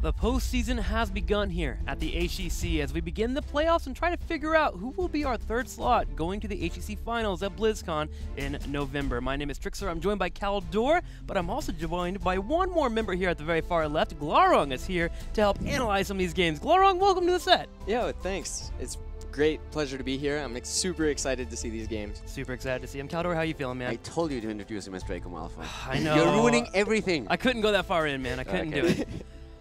The postseason has begun here at the HGC as we begin the playoffs and try to figure out who will be our third slot going to the HGC Finals at BlizzCon in November. My name is Trixer. I'm joined by Caldor, but I'm also joined by one more member here at the very far left. Glarong is here to help analyze some of these games. Glarong, welcome to the set. Yo, thanks. It's great pleasure to be here. I'm super excited to see these games. Super excited to see him. Caldor, how you feeling, man? I told you to introduce him as Draco Malfoy. I know. You're ruining everything. I couldn't go that far in, man. I couldn't do it.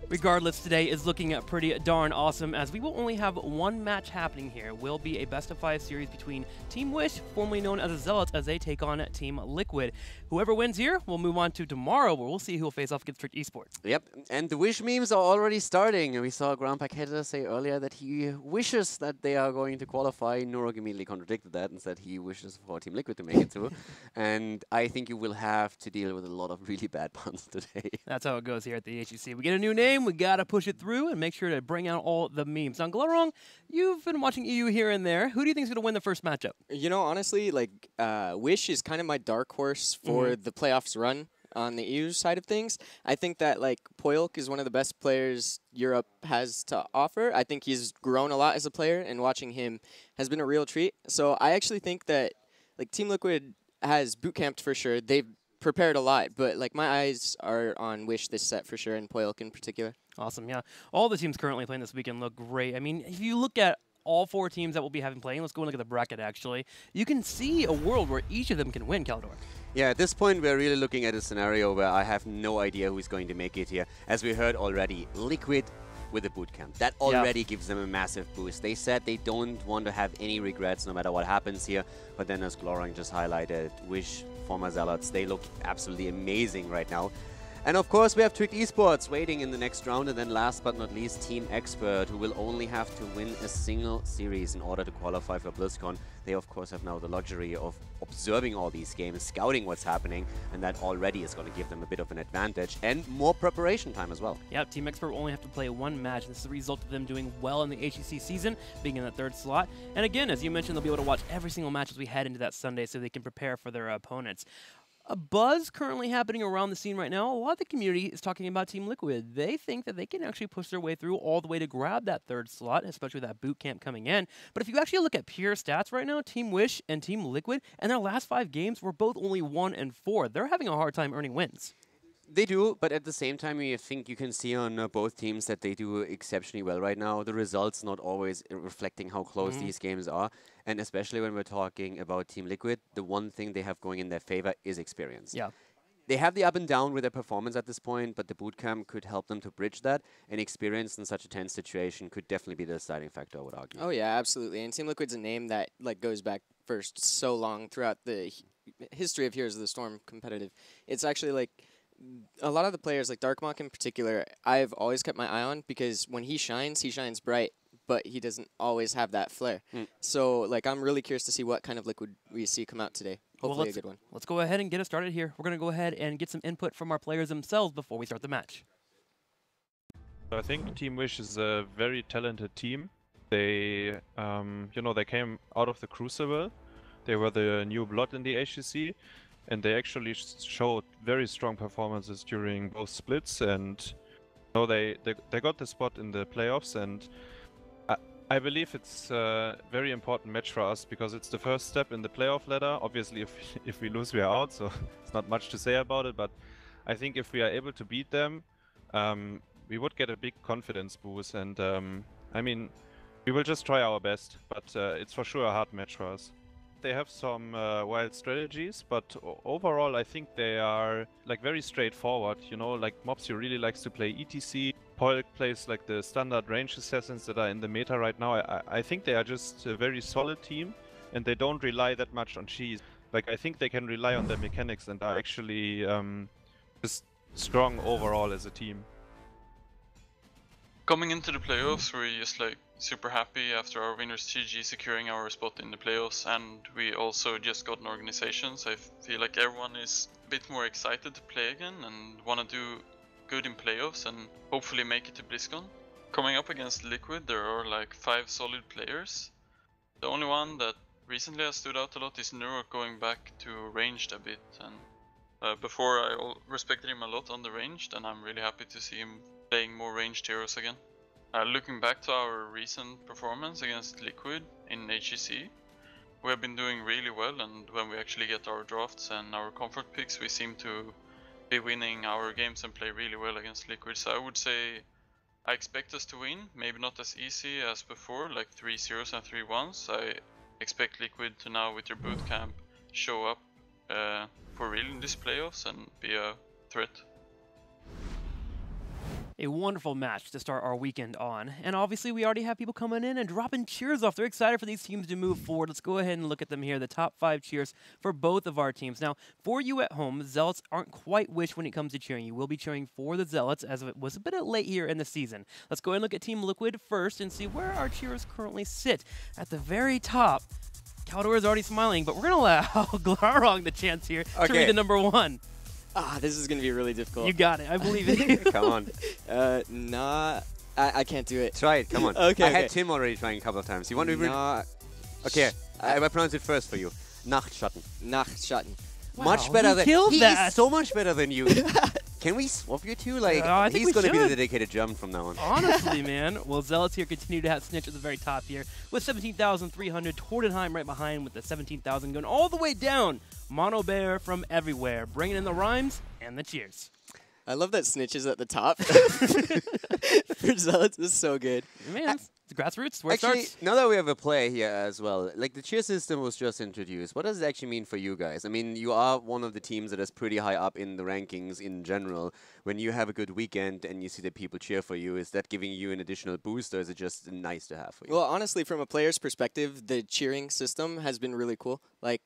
Regardless, today is looking pretty darn awesome as we will only have one match happening here. Will be a best-of-5 series between Team Wish, formerly known as the Zealots, as they take on Team Liquid. Whoever wins here, we'll move on to tomorrow, where we'll see who will face off against Strict Esports. Yep, and the Wish memes are already starting. We saw Grand Paqueta say earlier that he wishes that they are going to qualify. Nurok immediately contradicted that and said he wishes for Team Liquid to make it through. And I think you will have to deal with a lot of really bad puns today. That's how it goes here at the HGC. We get a new name, we gotta push it through and make sure to bring out all the memes. Now, Glarong, you've been watching EU here and there. Who do you think is going to win the first matchup? You know, honestly, like, Wish is kind of my dark horse for the playoffs run on the EU side of things. I think that, like, Poyolk is one of the best players Europe has to offer. I think he's grown a lot as a player, and watching him has been a real treat. So I actually think that, like, Team Liquid has bootcamped for sure. They've prepared a lot, but, like, my eyes are on Wish this set for sure, and Poyolk in particular. Awesome, yeah. All the teams currently playing this weekend look great. I mean, if you look at all four teams that we'll be having playing, let's go and look at the bracket, actually. You can see a world where each of them can win, Caldor. Yeah, at this point, we're really looking at a scenario where I have no idea who's going to make it here. As we heard already, Liquid with a bootcamp. That already gives them a massive boost. They said they don't want to have any regrets no matter what happens here. But then, as Glarong just highlighted, Wish, former Zealots, they look absolutely amazing right now. And of course, we have Tricked Esports waiting in the next round. And then last but not least, Team Expert, who will only have to win a single series in order to qualify for BlizzCon. They, of course, have now the luxury of observing all these games, scouting what's happening, and that already is going to give them a bit of an advantage and more preparation time as well. Yeah, Team Expert will only have to play one match. This is the result of them doing well in the HGC season, being in the third slot. And again, as you mentioned, they'll be able to watch every single match as we head into that Sunday so they can prepare for their opponents. A buzz currently happening around the scene right now. A lot of the community is talking about Team Liquid. They think that they can actually push their way through all the way to grab that third slot, especially with that boot camp coming in. But if you actually look at pure stats right now, Team Wish and Team Liquid, and their last 5 games were both only 1 and 4. They're having a hard time earning wins. They do, but at the same time, I think you can see on both teams that they do exceptionally well right now. The results not always reflecting how close these games are. And especially when we're talking about Team Liquid, the one thing they have going in their favor is experience. Yeah. They have the up and down with their performance at this point, but the bootcamp could help them to bridge that. And experience in such a tense situation could definitely be the deciding factor, I would argue. Oh, yeah, absolutely. And Team Liquid's a name that, like, goes back for so long throughout the history of Heroes of the Storm competitive. It's actually, like, a lot of the players, like Darkmock in particular, I've always kept my eye on because when he shines bright, but he doesn't always have that flair. So, like, I'm really curious to see what kind of Liquid we see come out today. Hopefully a good one. Let's go ahead and get it started here. We're going to go ahead and get some input from our players themselves before we start the match. I think Team Wish is a very talented team. They, you know, they came out of the Crucible. They were the new blood in the HGC. And they actually showed very strong performances during both splits, and you know, they got the spot in the playoffs. And I believe it's a very important match for us because it's the first step in the playoff ladder. Obviously, if we lose, we are out, so it's not much to say about it. But I think if we are able to beat them, we would get a big confidence boost. And I mean, we will just try our best, but it's for sure a hard match for us. They have some wild strategies, but overall I think they are like very straightforward. You know, like Mopsy really likes to play ETC. Poyolk plays like the standard range assassins that are in the meta right now. I think they are just a very solid team, and they don't rely that much on cheese. Like, I think they can rely on their mechanics and are actually just strong overall as a team. Coming into the playoffs, we're just like super happy after our winners TG securing our spot in the playoffs, and we also just got an organization, so I feel like everyone is a bit more excited to play again and want to do good in playoffs and hopefully make it to BlizzCon. Coming up against Liquid, there are like 5 solid players. The only one that recently has stood out a lot is Nurok going back to ranged a bit, and before I respected him a lot on the ranged, and I'm really happy to see him playing more ranged heroes again. Looking back to our recent performance against Liquid in HGC, we have been doing really well, and when we actually get our drafts and our comfort picks, we seem to be winning our games and play really well against Liquid. So I would say I expect us to win, maybe not as easy as before, like 3-0s and 3-1s. I expect Liquid to now, with their bootcamp, show up for real in these playoffs and be a threat. A wonderful match to start our weekend on. And obviously, we already have people coming in and dropping cheers off. They're excited for these teams to move forward. Let's go ahead and look at them here. The top 5 cheers for both of our teams. Now, for you at home, Zealots aren't quite Wish when it comes to cheering. You will be cheering for the Zealots, as it was a bit late here in the season. Let's go ahead and look at Team Liquid first and see where our cheers currently sit. At the very top, Caldor is already smiling, but we're going to allow Glarong the chance here to read the number 1. This is going to be really difficult. You got it. I believe it. Come on. I can't do it. Try it. Come on. Okay. I had Tim already trying a couple of times. You want to read? Okay. I pronounce it first for you. Nachtschatten. Nachtschatten. Wow, Much better than he is so much better than you. Can we swap you two? Like, I think he's going to be the should. dedicated German from now on. Honestly, man. Well, Zealots here continue to have Snitch at the very top here with 17,300. Tordenheim right behind with the 17,000 going all the way down. Mono Bear from everywhere, bringing in the rhymes and the cheers. I love that Snitch is at the top. For Zealots, this is so good. Man, it's grassroots, where Actually, it starts. now that we have a play here as well, like the cheer system was just introduced. What does it actually mean for you guys? I mean, you are one of the teams that is pretty high up in the rankings in general. When you have a good weekend and you see that people cheer for you, is that giving you an additional boost, or is it just nice to have for you? Well, honestly, from a player's perspective, the cheering system has been really cool. Like,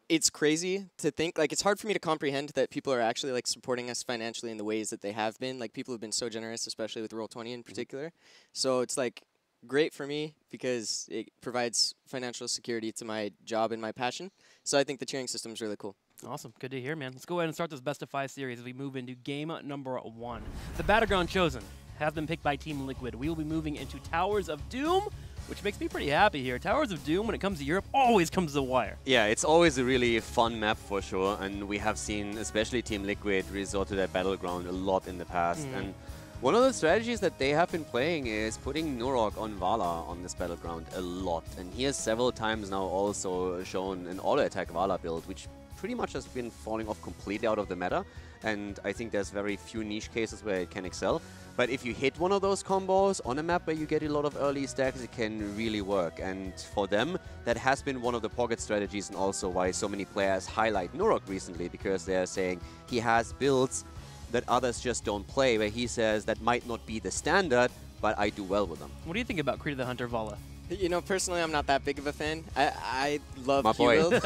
it's crazy to think, like, it's hard for me to comprehend that people are actually, like, supporting us financially in the ways that they have been. Like, people have been so generous, especially with Roll20 in particular. So it's, like, great for me because it provides financial security to my job and my passion. So I think the cheering system is really cool. Awesome. Good to hear, man. Let's go ahead and start this best of 5 series as we move into game number 1. The battleground chosen has been picked by Team Liquid. We will be moving into Towers of Doom, which makes me pretty happy here. Towers of Doom, when it comes to Europe, always comes to the wire. Yeah, it's always a really fun map for sure, and we have seen, especially Team Liquid, resort to that battleground a lot in the past. And one of the strategies that they have been playing is putting Nurok on Vala on this battleground a lot. And he has several times now also shown an auto-attack Vala build, which pretty much has been falling off completely out of the meta. And I think there's very few niche cases where it can excel. But if you hit one of those combos on a map where you get a lot of early stacks, it can really work. And for them, that has been one of the pocket strategies, and also why so many players highlight Nurok recently, because they're saying he has builds that others just don't play, where he says that might not be the standard, but I do well with them. What do you think about Creed the Hunter Vala? You know, personally, I'm not that big of a fan. I love My boy. Q build.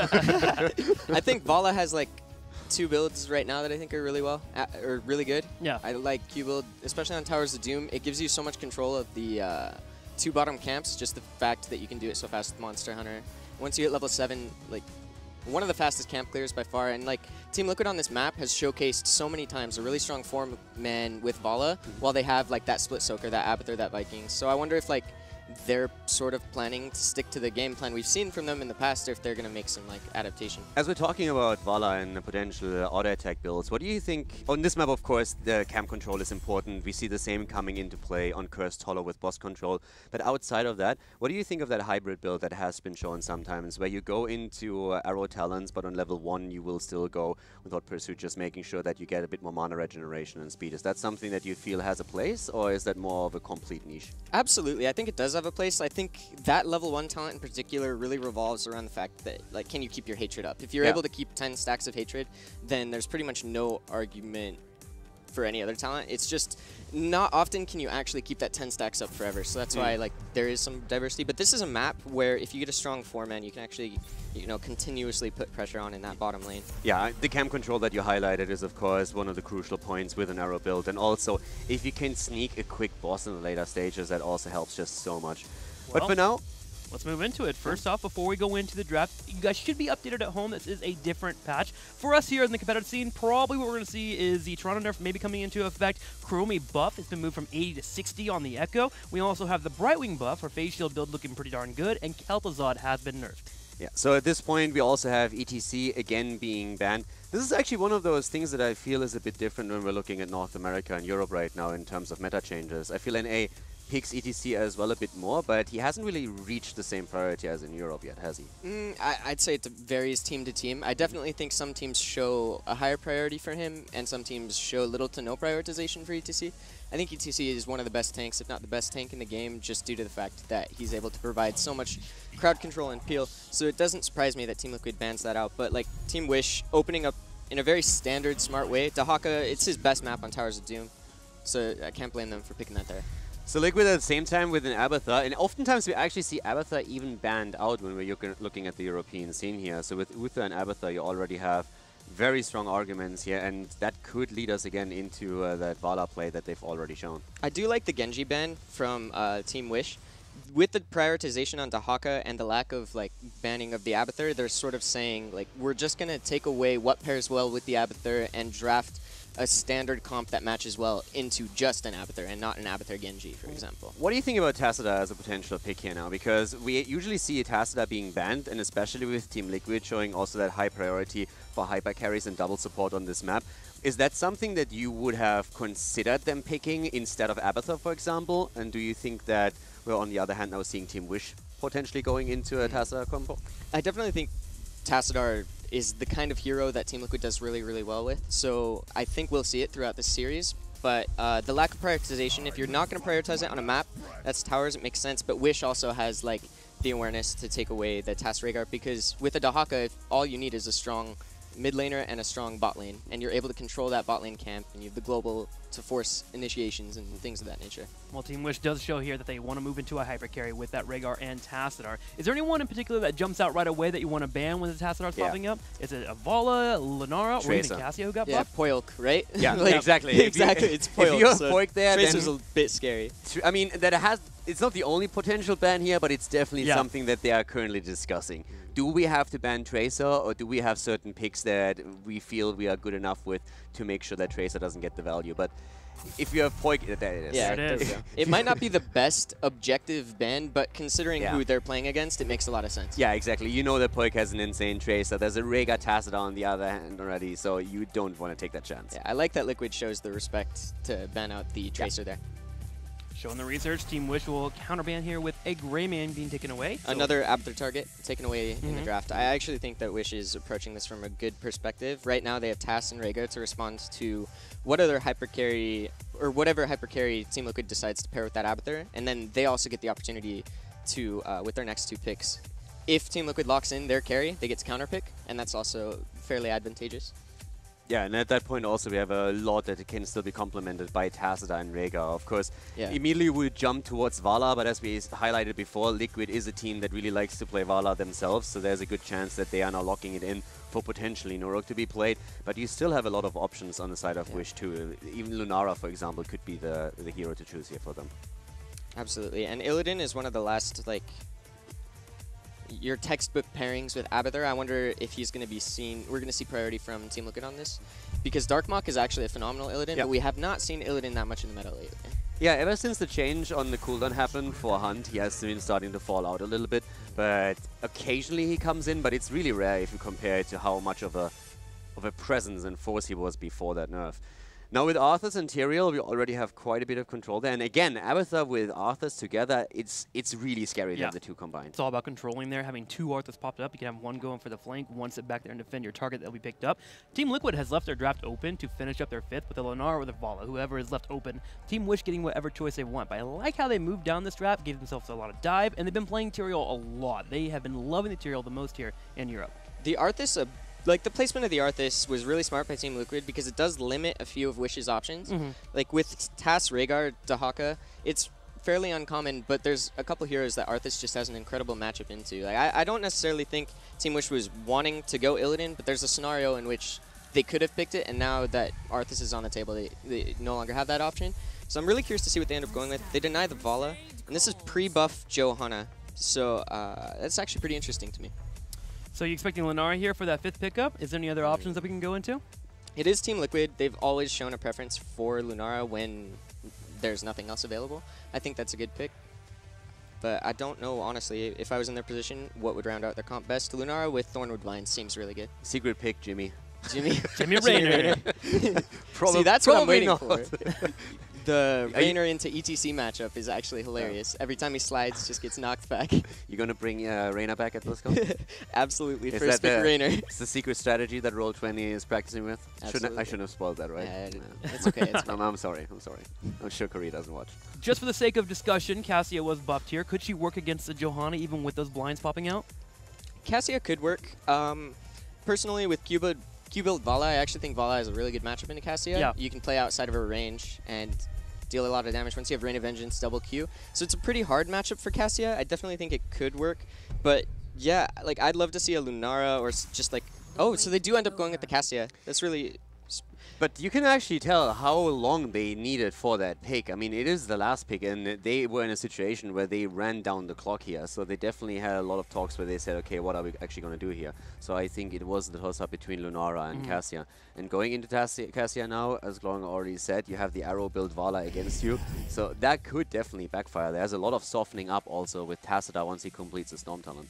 I think Vala has, like, 2 builds right now that I think are really really good. Yeah. I like Q build, especially on Towers of Doom. It gives you so much control of the 2 bottom camps, just the fact that you can do it so fast with Monster Hunter. Once you hit level 7, like, one of the fastest camp clears by far, and like Team Liquid on this map has showcased so many times a really strong form man with Vala, while they have like that split soaker, that Abathur, that Vikings. So I wonder if like they're sort of planning to stick to the game plan we've seen from them in the past, or if they're going to make some like adaptation. As we're talking about Vala and the potential auto-attack builds, what do you think? On this map, of course, the camp control is important. We see the same coming into play on Cursed Hollow with boss control. But outside of that, what do you think of that hybrid build that has been shown sometimes, where you go into Arrow Talons, but on level 1 you will still go without Pursuit, just making sure that you get a bit more mana regeneration and speed? Is that something that you feel has a place, or is that more of a complete niche? Absolutely. I think it does have a place. I think that level 1 talent in particular really revolves around the fact that, like, can you keep your hatred up? If you're able to keep 10 stacks of hatred, then there's pretty much no argument for any other talent. It's just not often can you actually keep that 10 stacks up forever. So that's why, like, there is some diversity. But this is a map where if you get a strong 4-man, you can actually, you know, continuously put pressure on in that bottom lane. Yeah, the camp control that you highlighted is, of course, one of the crucial points with an arrow build. And also, if you can sneak a quick boss in the later stages, that also helps just so much. Well, but for now, let's move into it. First off, before we go into the draft, you guys should be updated at home. This is a different patch. For us here in the competitive scene, probably what we're going to see is the Toronto nerf maybe coming into effect. Chromie buff has been moved from 80 to 60 on the Echo. We also have the Brightwing buff, our Phase Shield build looking pretty darn good, and Kel'Thuzad has been nerfed. Yeah, so at this point we also have ETC again being banned. This is actually one of those things that I feel is a bit different when we're looking at North America and Europe right now in terms of meta changes. I feel NA picks ETC as well a bit more, but he hasn't really reached the same priority as in Europe yet, has he? I'd say it varies team to team. I definitely think some teams show a higher priority for him, and some teams show little to no prioritization for ETC. I think ETC is one of the best tanks, if not the best tank in the game, just due to the fact that he's able to provide so much crowd control and peel. So it doesn't surprise me that Team Liquid bans that out. But like Team Wish opening up in a very standard, smart way. Dahaka, it's his best map on Towers of Doom, so I can't blame them for picking that there. So Liquid at the same time with an Abathur, and oftentimes we actually see Abathur even banned out when we're looking at the European scene here. So with Uther and Abathur, you already have very strong arguments here, and that could lead us again into that Vala play that they've already shown. I do like the Genji ban from Team Wish. With the prioritization on Dahaka and the lack of like banning of the Abathur, they're sort of saying like we're just gonna take away what pairs well with the Abathur and draft a standard comp that matches well into just an Abathur and not an Abathur Genji, for example. What do you think about Tassadar as a potential pick here now? Because we usually see Tassadar being banned, and especially with Team Liquid showing also that high priority for hyper carries and double support on this map. Is that something that you would have considered them picking instead of Abathur, for example? And do you think that we're on the other hand now seeing Team Wish potentially going into a Tassadar combo? I definitely think Tassadar is the kind of hero that Team Liquid does really, really well with. So I think we'll see it throughout the series. But the lack of prioritization, if you're not going to prioritize it on a map, that's Towers, it makes sense. But Wish also has like the awareness to take away the Tass Rhaegar, because with a Dahaka, all you need is a strong mid laner and a strong bot lane, and you're able to control that bot lane camp, and you have the global to force initiations and things of that nature. Well, Team Wish does show here that they want to move into a hyper carry with that Rhaegar and Tassadar. Is there anyone in particular that jumps out right away that you want to ban when the Tassadar's popping up? Is it Avala, Lunara, or even Cassia who got buffed? Poilk, right? Yeah, like, exactly. Exactly, it's Poilk. If you have Poilk there, Tracer's then a bit scary. I mean, it's not the only potential ban here, but it's definitely something that they are currently discussing. Do we have to ban Tracer, or do we have certain picks that we feel we are good enough with to make sure that Tracer doesn't get the value? But if you have Poik, there it is. Yeah, there it is. It might not be the best objective ban, but considering who they're playing against, it makes a lot of sense. Yeah, exactly. You know that Poik has an insane Tracer. There's a Rhaegar Tassadar on the other hand already, so you don't want to take that chance. Yeah, I like that Liquid shows the respect to ban out the Tracer there. Showing the research, Team Wish will counterban here with a Greymane being taken away. So Another Abathur target taken away in the draft. I actually think that Wish is approaching this from a good perspective. Right now they have Tass and Rhaegar to respond to what other hyper carry, or whatever hyper carry Team Liquid decides to pair with that Abathur, and then they also get the opportunity to, with their next two picks, if Team Liquid locks in their carry, they get to counterpick, and that's also fairly advantageous. Yeah, and at that point also we have a lot that can still be complemented by Tassadar and Rhaegar. Of course, immediately we jump towards Vala, but as we highlighted before, Liquid is a team that really likes to play Vala themselves, so there's a good chance that they are now locking it in for potentially Nurok to be played. But you still have a lot of options on the side of Wish too. Even Lunara, for example, could be the hero to choose here for them. Absolutely, and Illidan is one of the last, like, your textbook pairings with Abathur. I wonder if he's going to be seen. We're going to see priority from Team Liquid on this, because Darkmok is actually a phenomenal Illidan, but we have not seen Illidan that much in the meta lately. Yeah, ever since the change on the cooldown happened for Hunt, he has been starting to fall out a little bit, but occasionally he comes in, but it's really rare if you compare it to how much of a presence and force he was before that nerf. Now with Arthas and Tyrael, we already have quite a bit of control there. And again, Abathur with Arthas together, it's really scary to have the two combined. It's all about controlling there. Having two Arthas popped up, you can have one going for the flank, one sit back there and defend your target that'll be picked up. Team Liquid has left their draft open to finish up their fifth with a Lennar or the Vala, whoever is left open. Team Wish getting whatever choice they want. But I like how they moved down this draft, gave themselves a lot of dive, and they've been playing Tyrael a lot. They have been loving the Tyrael the most here in Europe. The Arthas, like, the placement of the Arthas was really smart by Team Liquid, because it does limit a few of Wish's options. Like with Tass, Rhaegar, Dahaka, it's fairly uncommon, but there's a couple heroes that Arthas just has an incredible matchup into. Like, I don't necessarily think Team Wish was wanting to go Illidan, but there's a scenario in which they could have picked it, and now that Arthas is on the table, they no longer have that option. So I'm really curious to see what they end up going with. They deny the Vala, and this is pre-buff Johanna, so that's actually pretty interesting to me. So you expecting Lunara here for that fifth pickup? Is there any other options that we can go into? It is Team Liquid. They've always shown a preference for Lunara when there's nothing else available. I think that's a good pick. but I don't know, honestly, if I was in their position, what would round out their comp best. Lunara with Thornwood Vines seems really good. Secret pick, Jimmy. Jimmy Raynor. See, that's what I'm waiting not. for. The Raynor into ETC matchup is actually hilarious. Every time he slides, just gets knocked back. You gonna bring Raynor back at BlizzCon? Absolutely. Is First that pick Raynor. It's the secret strategy that Roll20 is practicing with? I Absolutely. shouldn't have spoiled that, right? Yeah, it's okay. It's I'm sorry. I'm sure Corey doesn't watch. Just for the sake of discussion, Cassia was buffed here. Could she work against the Johanna even with those blinds popping out? Cassia could work. Personally, with Q-Build Vala, I actually think Vala is a really good matchup into Cassia. Yeah. You can play outside of her range and deal a lot of damage once you have Rain of Vengeance, double Q. So it's a pretty hard matchup for Cassia. I definitely think it could work. But yeah, like I'd love to see a Lunara or just like, oh, so they do end up going with the Cassia. That's really... But you can actually tell how long they needed for that pick. I mean, it is the last pick, and they were in a situation where they ran down the clock here. So they definitely had a lot of talks where they said, okay, what are we actually going to do here? So I think it was the toss-up between Lunara and Cassia. And going into Cassia now, as Glong already said, you have the arrow build Vala against you. So that could definitely backfire. There's a lot of softening up also with Tacita once he completes the Storm Talent.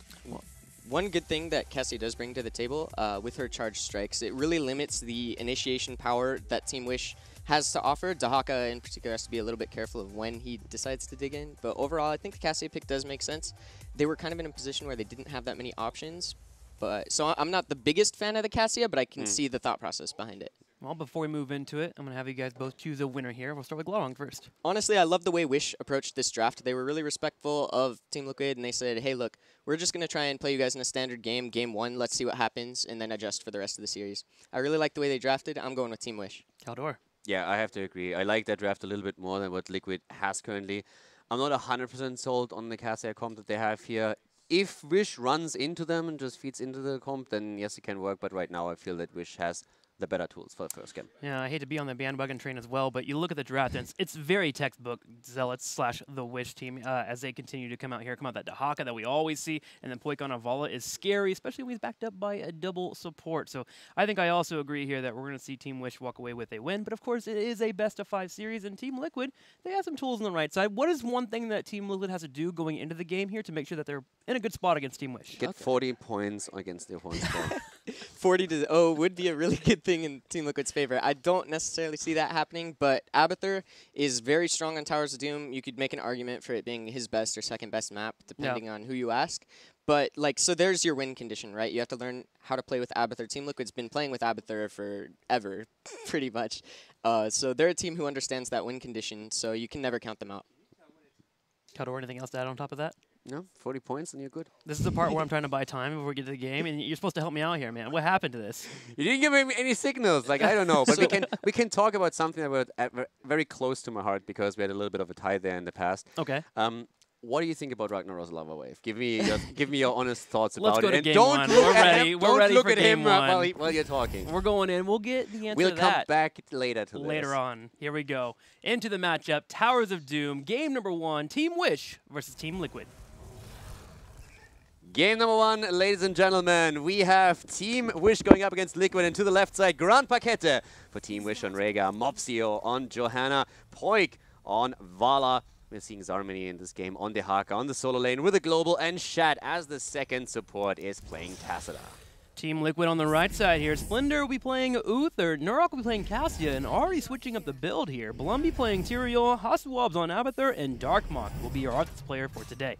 One good thing that Cassia does bring to the table with her charge strikes, it really limits the initiation power that Team Wish has to offer. Dahaka in particular has to be a little bit careful of when he decides to dig in. But overall, I think the Cassia pick does make sense. They were kind of in a position where they didn't have that many options. So I'm not the biggest fan of the Cassia, but I can see the thought process behind it. Well, before we move into it, I'm going to have you guys both choose a winner here. We'll start with Glowong first. Honestly, I love the way Wish approached this draft. They were really respectful of Team Liquid, and they said, hey, look, we're just going to try and play you guys in a standard game, game one. Let's see what happens, and then adjust for the rest of the series. I really like the way they drafted. I'm going with Team Wish. Caldor. Yeah, I have to agree. I like that draft a little bit more than what Liquid has currently. I'm not 100% sold on the Cassia comp that they have here. If Wish runs into them and just feeds into the comp, then yes, it can work. But right now, I feel that Wish has the better tools for the first game. Yeah, I hate to be on the bandwagon train as well, but you look at the draft, and it's very textbook Zealots / the Wish team as they continue to come out here. Come out that Dahaka that we always see, and then Poikon Avala is scary, especially when he's backed up by a double support. So I think I also agree here that we're going to see Team Wish walk away with a win, but of course it is a best-of-5 series, and Team Liquid, they have some tools on the right side. What is one thing that Team Liquid has to do going into the game here to make sure that they're in a good spot against Team Wish? Get 40 points against the opponent's score. 40-0 would be a really good thing in Team Liquid's favor. I don't necessarily see that happening, but Abathur is very strong on Towers of Doom. You could make an argument for it being his best or second best map, depending on who you ask. But, like, so there's your win condition, right? You have to learn how to play with Abathur. Team Liquid's been playing with Abathur forever, pretty much. So they're a team who understands that win condition, so you can never count them out. Caldor, anything else to add on top of that? No, 40 points and you're good. This is the part where I'm trying to buy time before we get to the game, and you're supposed to help me out here, man. What happened to this? You didn't give me any signals. Like, I don't know. But we can talk about something that was very close to my heart because we had a little bit of a tie there in the past. Okay. What do you think about Ragnar's Lava Wave? Give me your honest thoughts Let's about go it. to And game don't one. look We're at ready. him. We're Don't ready look for at him game one. while you're talking. We're going in. We'll get the answer We'll to come that back later to later this. on. Here we go. Into the matchup. Towers of Doom. Game number 1. Team Wish versus Team Liquid. Game number 1, ladies and gentlemen, we have Team Wish going up against Liquid, and to the left side, Grand Pakete for Team Wish on Rega, Mopsio on Johanna, Poik on Vala. We're seeing Zarmany in this game on the Haka, on the solo lane with a global, and Shad as the second support is playing Tacita. Team Liquid on the right side here. Splendor will be playing Uther, Nurok will be playing Cassia, and already switching up the build here. Blumby playing Tyrael, Hasuab's on Abathur, and Darkmoth will be your Arthas player for today.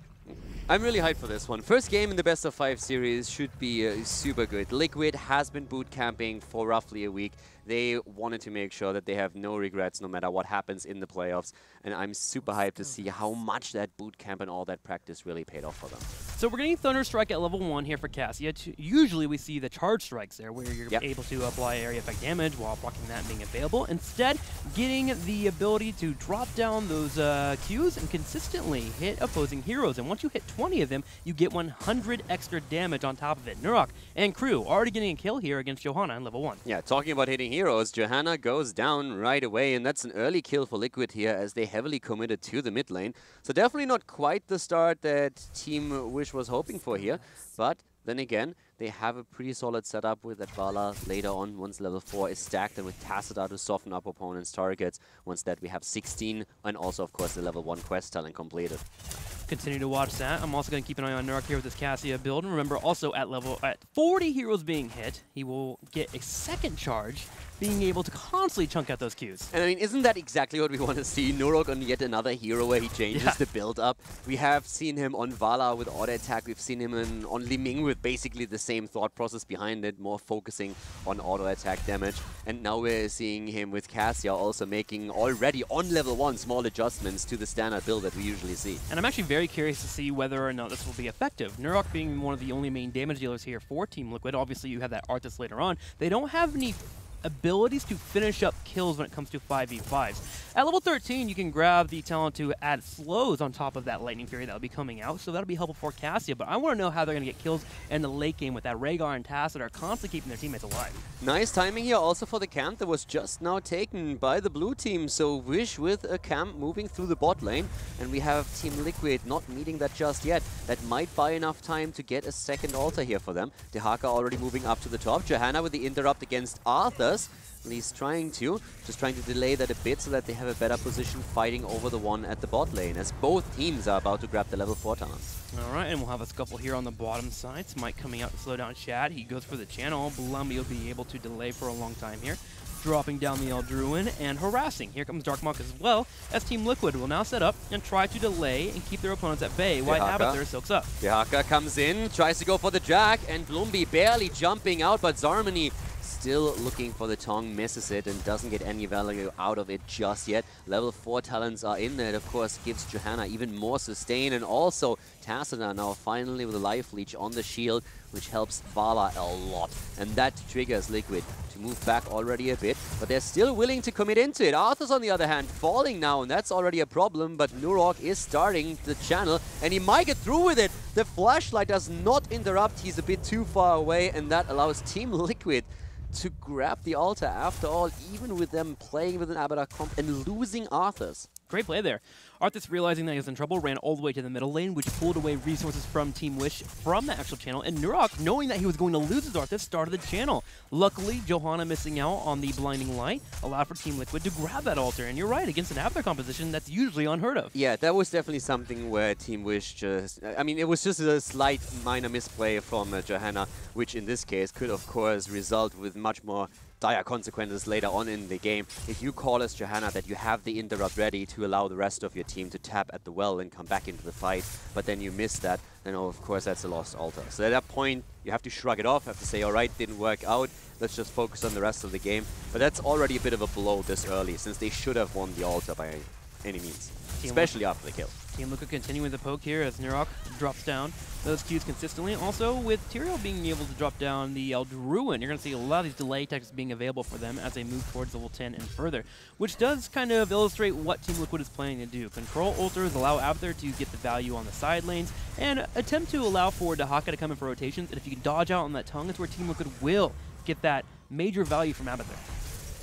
I'm really hyped for this one. First game in the best of 5 series should be super good. Liquid has been boot camping for roughly a week. They wanted to make sure that they have no regrets no matter what happens in the playoffs. And I'm super hyped to see how much that boot camp and all that practice really paid off for them. So we're getting Thunder Strike at level 1 here for Cassia. Usually we see the charge strikes there where you're able to apply area effect damage while blocking that being available. Instead, getting the ability to drop down those Qs and consistently hit opposing heroes. And once you hit 20 of them, you get 100 extra damage on top of it. Nurok and crew already getting a kill here against Johanna in level 1. Yeah, talking about hitting heroes, Johanna goes down right away, and that's an early kill for Liquid here as they heavily committed to the mid lane. So definitely not quite the start that Team Wish was hoping for here, but then again, they have a pretty solid setup with that Vala later on once level 4 is stacked, and with Tacita to soften up opponents' targets. Once that we have 16, and also of course the level 1 quest talent completed. Continue to watch that. I'm also going to keep an eye on Nurok here with this Cassia build. And remember, also at 40 heroes being hit, he will get a second charge, being able to constantly chunk out those Qs. And I mean, isn't that exactly what we want to see? Nurok on yet another hero where he changes the build up. We have seen him on Vala with auto attack. We've seen him on Li Ming with basically the same thought process behind it, more focusing on auto attack damage. And now we're seeing him with Cassia also making already on level 1 small adjustments to the standard build that we usually see. And I'm actually very curious to see whether or not this will be effective. Nurok being one of the only main damage dealers here for Team Liquid. Obviously, you have that Arthas later on. They don't have any abilities to finish up kills when it comes to 5v5s. At level 13, you can grab the talent to add slows on top of that Lightning Fury that will be coming out, so that'll be helpful for Cassia, but I want to know how they're going to get kills in the late game with that Rhaegar and Tacit that are constantly keeping their teammates alive. Nice timing here also for the camp that was just now taken by the blue team, so Wish with a camp moving through the bot lane, and we have Team Liquid not meeting that just yet. That might buy enough time to get a second altar here for them. Dehaka already moving up to the top. Johanna with the interrupt against Arthas. At least trying to delay that a bit so that they have a better position fighting over the one at the bot lane, as both teams are about to grab the level 4 talents. Alright, and we'll have a scuffle here on the bottom side. Smite coming out to slow down Shad. He goes for the channel. Blumby will be able to delay for a long time here. Dropping down the Eldruin and harassing. Here comes Darkmonk as well, as Team Liquid will now set up and try to delay and keep their opponents at bay while Abathur soaks up. Dehaka comes in, tries to go for the Jack, and Blumby barely jumping out, but Zarmany still looking for the Tong, misses it and doesn't get any value out of it just yet. Level 4 talents are in there. It, of course, gives Johanna even more sustain, and also Tacita now finally with a life leech on the shield, which helps Vala a lot. And that triggers Liquid to move back already a bit, but they're still willing to commit into it. Arthas, on the other hand, falling now, and that's already a problem, but Nurok is starting the channel, and he might get through with it. The flashlight does not interrupt. He's a bit too far away, and that allows Team Liquid to grab the altar after all, even with them playing with an Abathur comp and losing Arthas. Great play there. Arthas, realizing that he was in trouble, ran all the way to the middle lane, which pulled away resources from Team Wish from the actual channel. And Nurok, knowing that he was going to lose his Arthas, started the channel. Luckily, Johanna missing out on the blinding light allowed for Team Liquid to grab that altar. And you're right, against an Abathur composition, that's usually unheard of. Yeah, that was definitely something where Team Wish just... I mean, it was just a slight minor misplay from Johanna, which in this case could, of course, result with much more dire consequences later on in the game. If you call as Johanna that you have the interrupt ready to allow the rest of your team to tap at the well and come back into the fight, but then you miss that, then of course that's a lost altar. So at that point, you have to shrug it off, have to say, alright, didn't work out, let's just focus on the rest of the game. But that's already a bit of a blow this early, since they should have won the altar by any means, especially after the kill. Team Liquid continuing the poke here as Nurok drops down those Qs consistently. Also, with Tyrael being able to drop down the Eldruin, you're going to see a lot of these delay tactics being available for them as they move towards level 10 and further, which does kind of illustrate what Team Liquid is planning to do. Control ulters, allow Abathur to get the value on the side lanes, and attempt to allow for Dehaka to come in for rotations, and if you can dodge out on that tongue, it's where Team Liquid will get that major value from Abathur.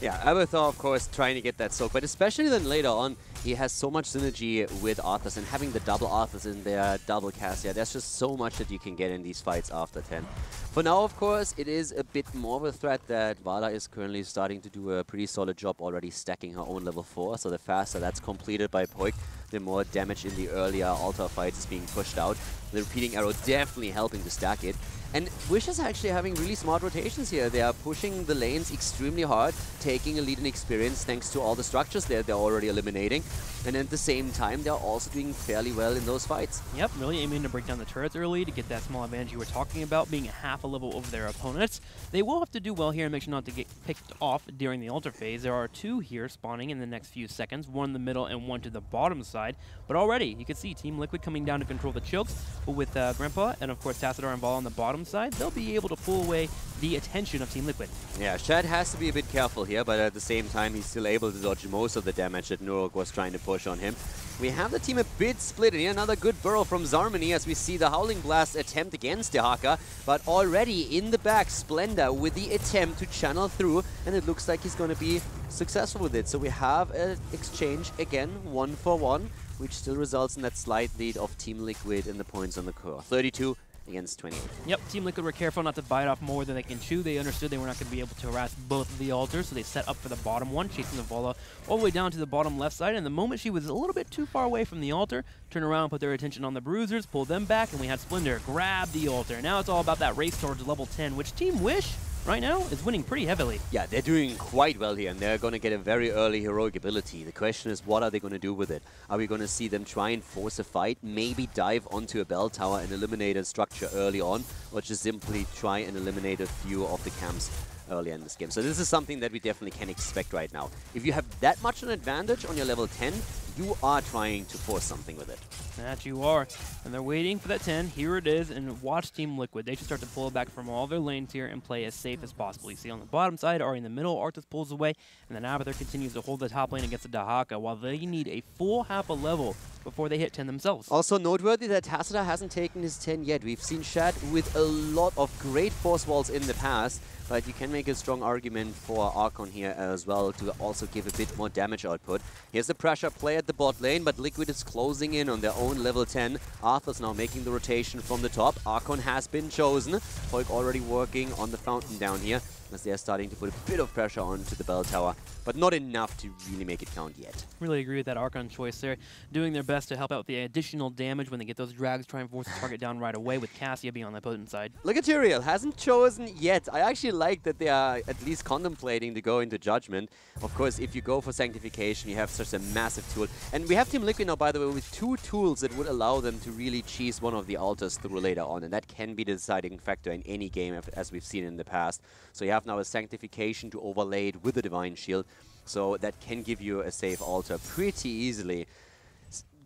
Yeah, Abathur, of course, trying to get that soak, but especially then later on, he has so much synergy with Arthas, and having the double Arthas in there, double Cassia, there's just so much that you can get in these fights after 10. For now, of course, it is a bit more of a threat that Vala is currently starting to do a pretty solid job already stacking her own level 4, so the faster that's completed by Poik, the more damage in the earlier altar fights is being pushed out. The repeating arrow definitely helping to stack it. And Wish is actually having really smart rotations here. They are pushing the lanes extremely hard, taking a lead in experience thanks to all the structures they're already eliminating. And at the same time, they're also doing fairly well in those fights. Yep, really aiming to break down the turrets early to get that small advantage you were talking about, being half a level over their opponents. They will have to do well here and make sure not to get picked off during the altar phase. There are 2 here spawning in the next few seconds, 1 in the middle and 1 to the bottom side. But already, you can see Team Liquid coming down to control the chokes, but with Grandpa and of course Tacit and Vala on the bottom side, they'll be able to pull away the attention of Team Liquid. Yeah, Shad has to be a bit careful here, but at the same time, he's still able to dodge most of the damage that Nurok was trying to push on him. We have the team a bit split in here. Another good burrow from Zarmany as we see the Howling Blast attempt against Dehaka, but already in the back, Splendor with the attempt to channel through, and it looks like he's going to be successful with it. So we have an exchange again, 1 for 1, which still results in that slight lead of Team Liquid in the points on the core. 32 against 28. Yep, Team Liquid were careful not to bite off more than they can chew. They understood they were not going to be able to harass both of the altars, so they set up for the bottom one, chasing the Vola all the way down to the bottom left side. And the moment she was a little bit too far away from the altar, turn around, put their attention on the Bruisers, pull them back, and we had Splendor grab the altar. Now it's all about that race towards level 10, which Team Wish right now is winning pretty heavily. Yeah, they're doing quite well here, and they're going to get a very early heroic ability. The question is, what are they going to do with it? Are we going to see them try and force a fight, maybe dive onto a bell tower and eliminate a structure early on, or just simply try and eliminate a few of the camps early in this game? So this is something that we definitely can expect right now. If you have that much an advantage on your level 10, you are trying to force something with it. That you are. And they're waiting for that 10. Here it is. And watch Team Liquid. They should start to pull back from all their lanes here and play as safe as possible. You see on the bottom side, or in the middle, Arthas pulls away. And then Abathur continues to hold the top lane against the Dahaka while they need a full half a level before they hit 10 themselves. Also noteworthy that Tacita hasn't taken his 10 yet. We've seen Shad with a lot of great force walls in the past, but you can make a strong argument for Archon here as well to also give a bit more damage output. Here's the pressure play at the bot lane, but Liquid is closing in on their own level 10. Arthur's now making the rotation from the top. Archon has been chosen. Poik already working on the fountain down here, as they're starting to put a bit of pressure onto the bell tower, but not enough to really make it count yet. Really agree with that Archon choice there. Doing their best to help out with the additional damage when they get those drags, try and force the target down right away with Cassia being on the potent side. Look at Tyrael, hasn't chosen yet. I actually like that they are at least contemplating to go into Judgment. Of course, if you go for Sanctification, you have such a massive tool. And we have Team Liquid now, by the way, with 2 tools that would allow them to really cheese one of the altars through later on. And that can be the deciding factor in any game, as we've seen in the past. So you have now a Sanctification to overlay it with a Divine Shield. So that can give you a safe altar pretty easily.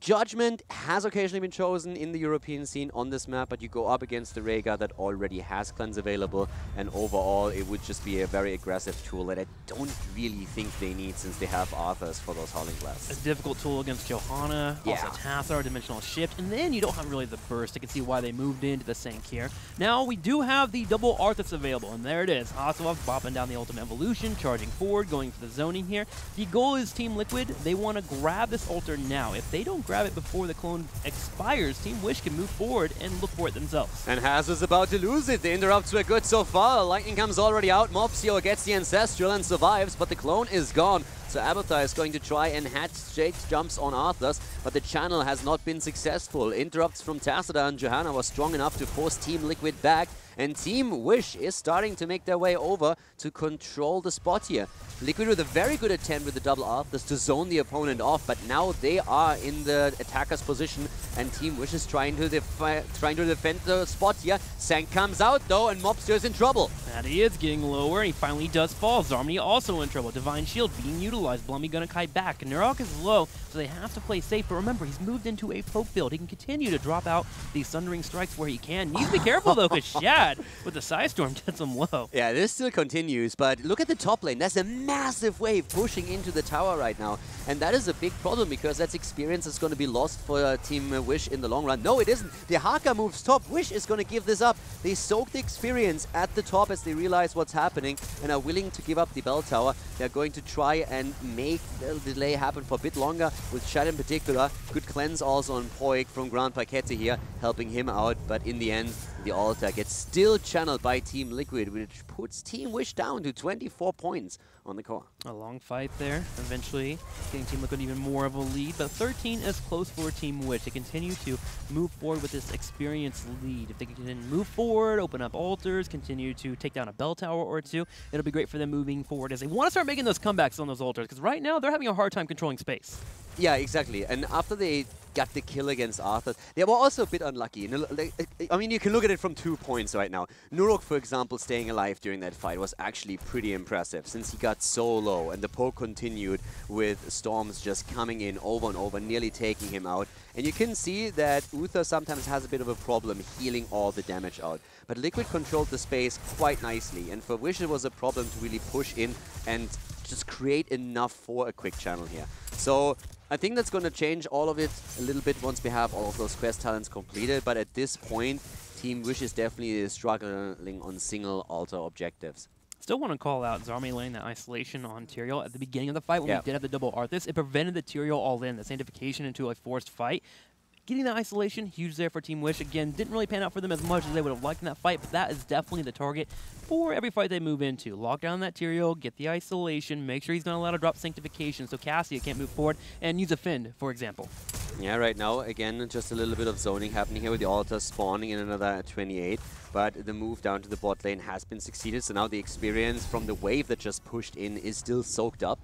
Judgment has occasionally been chosen in the European scene on this map, but you go up against the Rhaegar that already has Cleanse available, and overall it would just be a very aggressive tool that I don't really think they need, since they have Arthas for those Howling Blasts. A difficult tool against Johanna, also Tathar, Dimensional Shift, and then you don't have really the burst. I can see why they moved into the Sank here. Now we do have the double Arthas available, and there it is. Hasselhoff bopping down the Ultimate Evolution, charging forward, going for the zoning here. The goal is Team Liquid, they want to grab this altar now. If they don't grab it before the clone expires, Team Wish can move forward and look for it themselves. And Haz is about to lose it. The interrupts were good so far. Lightning comes already out. Mopsio gets the Ancestral and survives, but the clone is gone. So Abathur is going to try and head straight jumps on Arthas, but the channel has not been successful. Interrupts from Tacita and Johanna was strong enough to force Team Liquid back, and Team Wish is starting to make their way over to control the spot here. Liquid with a very good attempt with the double Arthas to zone the opponent off, but now they are in the attacker's position, and Team Wish is trying to defend the spot here. Sank comes out though, and Mobster is in trouble. And he is getting lower, and he finally does fall. Zarmany also in trouble. Divine Shield being utilized. Blummy gonna kite back. Nurok is low, so they have to play safe. But remember, he's moved into a poke field. He can continue to drop out these Sundering Strikes where he can. Needs to be careful though, because Shad with the Side Storm gets him low. Yeah, this still continues, but look at the top lane. There's a massive wave pushing into the tower right now, and that is a big problem because that's experience is going to be lost for Team Wish in the long run. No, it isn't. The Haka moves top. Wish is going to give this up. They soak the experience at the top as they realize what's happening and are willing to give up the bell tower. They're going to try and make the delay happen for a bit longer with Shad in particular. Good cleanse also on Poik from Grand Paquette here, helping him out, but in the end, the altar gets still channeled by Team Liquid, which puts Team Wish down to 24 points on the core. A long fight there, eventually getting Team Liquid even more of a lead, but 13 is close for Team Wish. They continue to move forward with this experience lead. If they can move forward, open up altars, continue to take down a bell tower or two, it'll be great for them moving forward as they want to start making those comebacks on those altars, because right now they're having a hard time controlling space. Yeah, exactly. And after they got the kill against Arthur, they were also a bit unlucky. I mean, you can look at it from 2 points right now. Nurok, for example, staying alive during that fight was actually pretty impressive since he got so low, and the poke continued with storms just coming in over and over, nearly taking him out. And you can see that Uther sometimes has a bit of a problem healing all the damage out. But Liquid controlled the space quite nicely, and for Wish it was a problem to really push in and just create enough for a quick channel here. So I think that's going to change all of it a little bit once we have all of those quest talents completed, but at this point, Team Wish is definitely struggling on single altar objectives. Still want to call out Zarmany laying that isolation on Tyrael at the beginning of the fight when we did have the double Arthas. It prevented the Tyrael all-in, the sanctification into a forced fight. getting that isolation, huge there for Team Wish. Again, didn't really pan out for them as much as they would have liked in that fight, but that is definitely the target for every fight they move into. Lock down that Tyrael, get the isolation, make sure he's not allowed to drop Sanctification so Cassia can't move forward, and use a Fend, for example. Yeah, right now, again, just a little bit of zoning happening here with the Altar spawning in another 28. But the move down to the bot lane has been succeeded, so now the experience from the wave that just pushed in is still soaked up.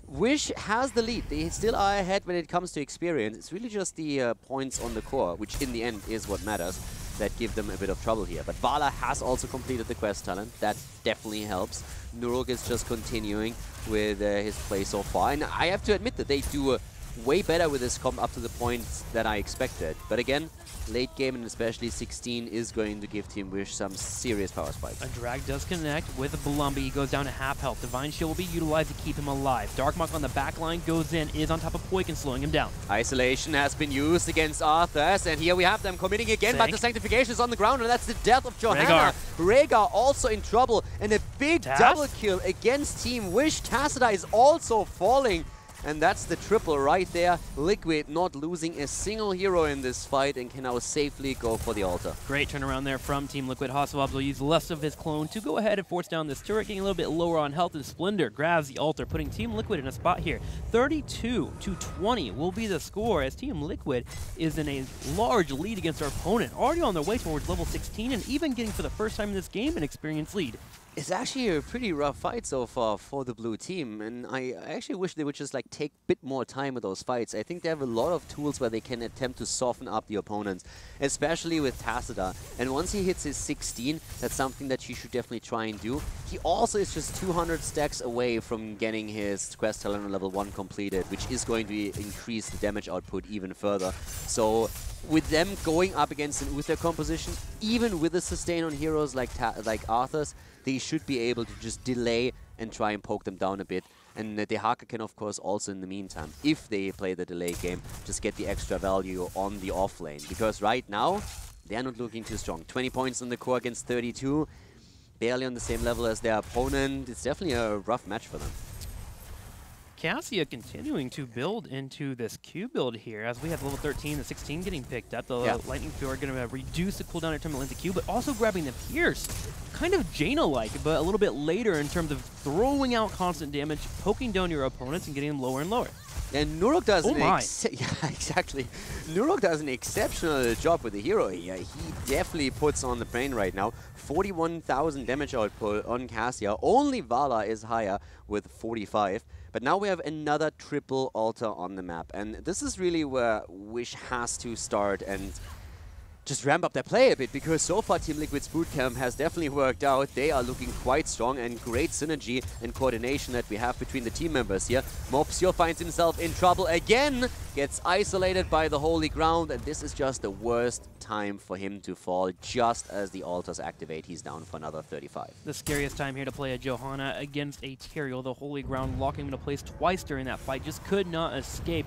Wish has the lead. They still are ahead when it comes to experience. It's really just the points on the core, which in the end is what matters, that give them a bit of trouble here. But Vala has also completed the quest talent. That definitely helps. Nuruk is just continuing with his play so far. And I have to admit that they do way better with this comp up to the point that I expected. But again, late game and especially 16 is going to give Team Wish some serious power spikes. A drag does connect with Blumby. He goes down to half health. Divine Shield will be utilized to keep him alive. Darkmark on the back line goes in, is on top of Poiken, slowing him down. Isolation has been used against Arthas, and here we have them committing again, but the Sanctification is on the ground, and that's the death of Johanna. Rhaegar also in trouble, and a big double kill against Team Wish. Tacita is also falling. And that's the triple right there. Liquid not losing a single hero in this fight and can now safely go for the altar. Great turnaround there from Team Liquid. Hasselhoff will use less of his clone to go ahead and force down this turret, getting a little bit lower on health, and Splendor grabs the altar, putting Team Liquid in a spot here. 32-20 will be the score as Team Liquid is in a large lead against our opponent, already on their way towards level 16 and even getting for the first time in this game an experience lead. It's actually a pretty rough fight so far for the blue team, and I actually wish they would just like take a bit more time with those fights. I think they have a lot of tools where they can attempt to soften up the opponents, especially with Tacita. And once he hits his 16, that's something that you should definitely try and do. He also is just 200 stacks away from getting his quest talent on level 1 completed, which is going to increase the damage output even further. So with them going up against an Uther composition, even with a sustain on heroes like Arthas, they should be able to just delay and try and poke them down a bit. And Dehaka can, of course, also in the meantime, if they play the delay game, just get the extra value on the off lane. Because right now, they're not looking too strong. 20 points on the core against 32, barely on the same level as their opponent. It's definitely a rough match for them. Cassia continuing to build into this Q build here as we have level 13, the 16 getting picked up. The Lightning Fjord going to reduce the cooldown in terms of length of Q, but also grabbing the Pierce. Kind of Jaina-like, but a little bit later in terms of throwing out constant damage, poking down your opponents and getting them lower and lower. And Nuruk does exactly. Nuruk does an exceptional job with the hero here. He definitely puts on the brain right now. 41,000 damage output on Cassia. Only Vala is higher with 45. But now we have another triple altar on the map. And this is really where Wish has to start and just ramp up their play a bit, because so far Team Liquid's bootcamp has definitely worked out. They are looking quite strong, and great synergy and coordination that we have between the team members here. Mopsio finds himself in trouble again, gets isolated by the holy ground, and this is just the worst time for him to fall. Just as the altars activate, he's down for another 35. The scariest time here to play a Johanna against a Tyrael. The holy ground locking him into place twice during that fight, just could not escape.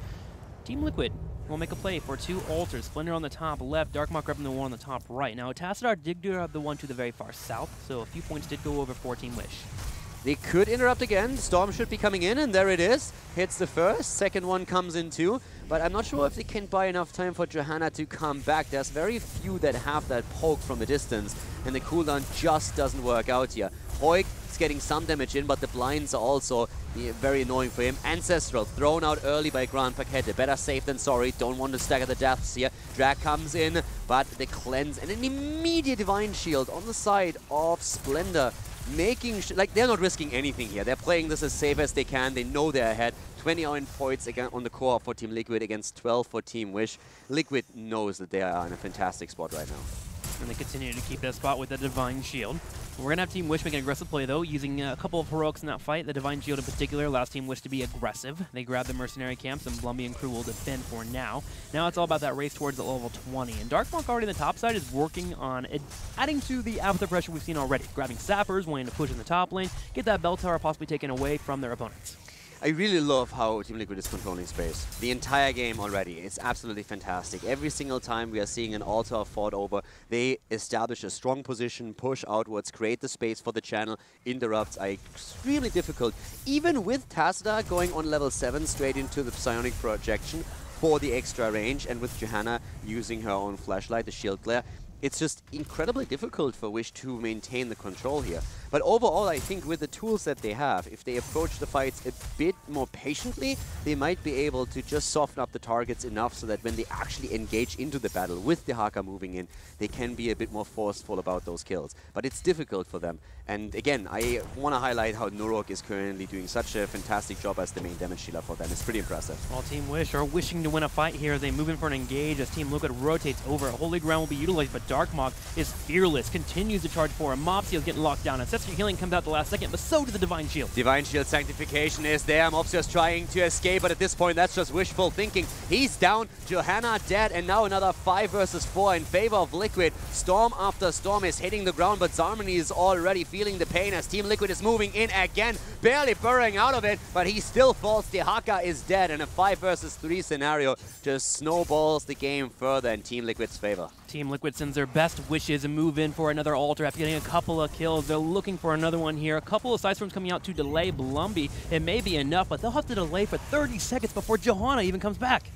Team Liquid will make a play for 2 altars. Splendor on the top left, Darkmark grabbing the one on the top right. Now, Tacita did grab the one to the very far south, so a few points did go over for Team Wish. They could interrupt again. Storm should be coming in, and there it is. Hits the first, second one comes in too. But I'm not sure if they can buy enough time for Johanna to come back. There's very few that have that poke from a distance, and the cooldown just doesn't work out here. Hoik is getting some damage in, but the blinds are also very annoying for him. Ancestral thrown out early by Grand Paquette. Better safe than sorry. Don't want to stagger the deaths here. Drag comes in, but the cleanse and an immediate Divine Shield on the side of Splendor. Making like they're not risking anything here. They're playing this as safe as they can. They know they're ahead. 29 points again on the core for Team Liquid against 12 for Team Wish. Liquid knows that they are in a fantastic spot right now. And they continue to keep that spot with the Divine Shield. We're going to have Team Wish make an aggressive play, though, using a couple of heroics in that fight. The Divine Shield in particular allows Team Wish to be aggressive. They grab the mercenary camps, and Blumby and crew will defend for now. Now it's all about that race towards the level 20. And Darkmark already on the top side is working on adding to the avatar pressure we've seen already. Grabbing sappers, wanting to push in the top lane, get that bell tower possibly taken away from their opponents. I really love how Team Liquid is controlling space. The entire game already. It's absolutely fantastic. Every single time we are seeing an altar fought over, they establish a strong position, push outwards, create the space for the channel. Interrupts are extremely difficult. Even with Tacita going on level 7 straight into the psionic projection, for the extra range, and with Johanna using her own flashlight, the shield glare, it's just incredibly difficult for Wish to maintain the control here. But overall, I think with the tools that they have, if they approach the fights a bit more patiently, they might be able to just soften up the targets enough so that when they actually engage into the battle with the Haka moving in, they can be a bit more forceful about those kills. But it's difficult for them. And again, I want to highlight how Nurok is currently doing such a fantastic job as the main damage dealer for them. It's pretty impressive. Well, Team Wish are wishing to win a fight here. They move in for an engage as Team Liquid rotates over. Holy Ground will be utilized, but Darkmog is fearless, continues to charge forward. Mopsy is getting locked down. Ancestral Healing comes out the last second, but so does the Divine Shield. Divine Shield Sanctification is there. Mopsy is trying to escape, but at this point, that's just wishful thinking. He's down, Johanna dead, and now another 5 versus 4 in favor of Liquid. Storm after Storm is hitting the ground, but Zarmany is already feeling the pain as Team Liquid is moving in again, barely burrowing out of it, but he still falls. The Haka is dead, and a 5 versus 3 scenario just snowballs the game further in Team Liquid's favor. Team Liquid sends their best wishes and move in for another altar after getting a couple of kills. They're looking for another one here. A couple of side storms coming out to delay Blumby. It may be enough, but they'll have to delay for 30 seconds before Johanna even comes back.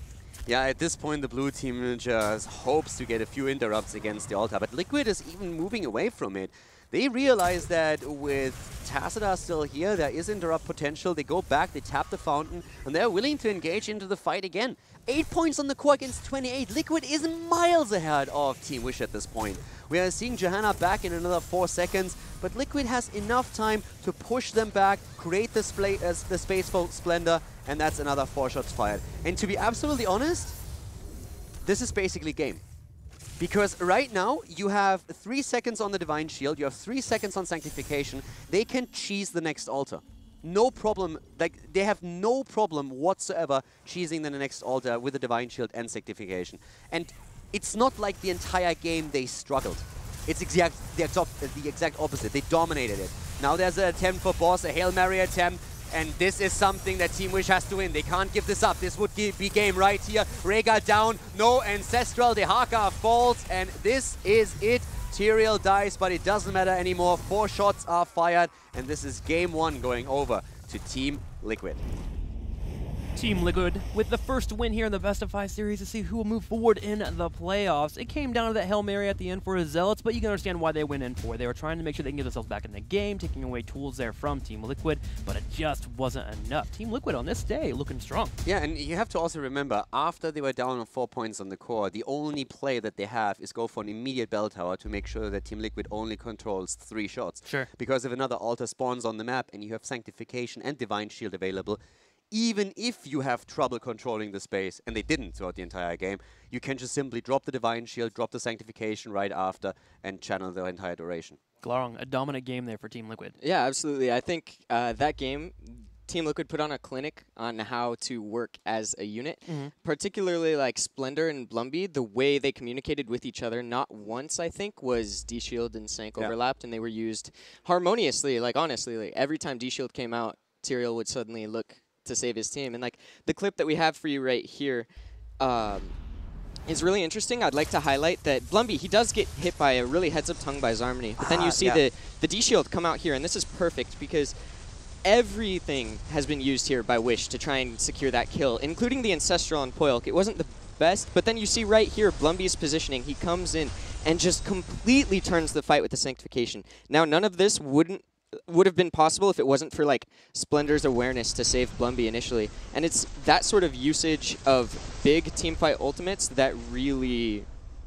Yeah, at this point, the blue team just hopes to get a few interrupts against the altar, but Liquid is even moving away from it. They realize that with Tacita still here, there is interrupt potential. They go back, they tap the fountain, and they're willing to engage into the fight again. 8 points on the core against 28. Liquid is miles ahead of Team Wish at this point. We are seeing Johanna back in another 4 seconds, but Liquid has enough time to push them back, create the space for Splendor, and that's another 4 shots fired. And to be absolutely honest, this is basically game. Because right now, you have 3 seconds on the Divine Shield, you have 3 seconds on Sanctification. They can cheese the next altar. No problem, like, they have no problem whatsoever cheesing the next altar with the Divine Shield and Sanctification. And it's not like the entire game they struggled. It's the exact opposite. They dominated it. Now there's an attempt for Boss, a Hail Mary attempt. And this is something that Team Wish has to win. They can't give this up. This would be game right here. Rhaegar down. No Ancestral. The Haka falls. And this is it. Tyrael dies, but it doesn't matter anymore. 4 shots are fired. And this is game 1 going over to Team Liquid. Team Liquid with the first win here in the Best of 5 series to see who will move forward in the playoffs. It came down to that Hail Mary at the end for his Zealots, but you can understand why they went in for. They were trying to make sure they can get themselves back in the game, taking away tools there from Team Liquid, but it just wasn't enough. Team Liquid on this day looking strong. Yeah, and you have to also remember, after they were down on 4 points on the core, the only play that they have is go for an immediate bell tower to make sure that Team Liquid only controls 3 shots. Sure. Because if another altar spawns on the map and you have Sanctification and Divine Shield available, even if you have trouble controlling the space, and they didn't throughout the entire game, you can just simply drop the Divine Shield, drop the Sanctification right after, and channel the entire duration. Glarong, a dominant game there for Team Liquid. Yeah, absolutely. I think that game, Team Liquid put on a clinic on how to work as a unit, particularly like Splendor and Blumby. The way they communicated with each other, not once, I think, was D-Shield and Sank overlapped, and they were used harmoniously. Like, honestly, like, every time D-Shield came out, Tyrael would suddenly look to save his team. And like the clip that we have for you right here is really interesting. I'd like to highlight that Blumby, he does get hit by a really heads-up tongue by Zarmany, but then you see the D-Shield come out here, and this is perfect because everything has been used here by Wish to try and secure that kill, including the Ancestral on Poilk. It wasn't the best, but then you see right here Blumby's positioning. He comes in and just completely turns the fight with the Sanctification. Now, none of this would have been possible if it wasn't for like Splendor's awareness to save Blumby initially. And it's that sort of usage of big teamfight ultimates that really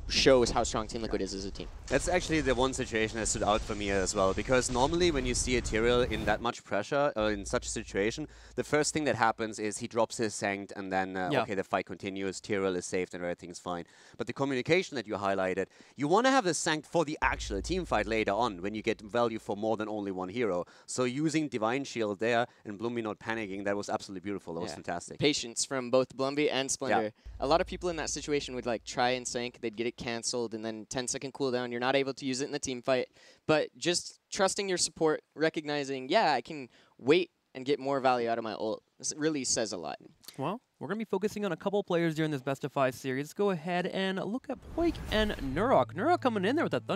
shows how strong Team Liquid is as a team. That's actually the one situation that stood out for me as well, because normally when you see a Tyrael in that much pressure, in such a situation, the first thing that happens is he drops his Sanct and then, okay, the fight continues, Tyrael is saved and everything's fine. But the communication that you highlighted, you want to have the Sanct for the actual team fight later on, when you get value for more than only one hero. So using Divine Shield there and Blumby not panicking, that was absolutely beautiful. That was fantastic. Patience from both Blumby and Splendor. Yeah. A lot of people in that situation would like try and Sank, they'd get it cancelled, and then 10-second cooldown, you're not able to use it in the team fight. But just trusting your support, recognizing, yeah, I can wait and get more value out of my ult. This really says a lot. Well, we're going to be focusing on a couple players during this Best of 5 series. Let's go ahead and look at Poik and Nurok. Nurok coming in there with that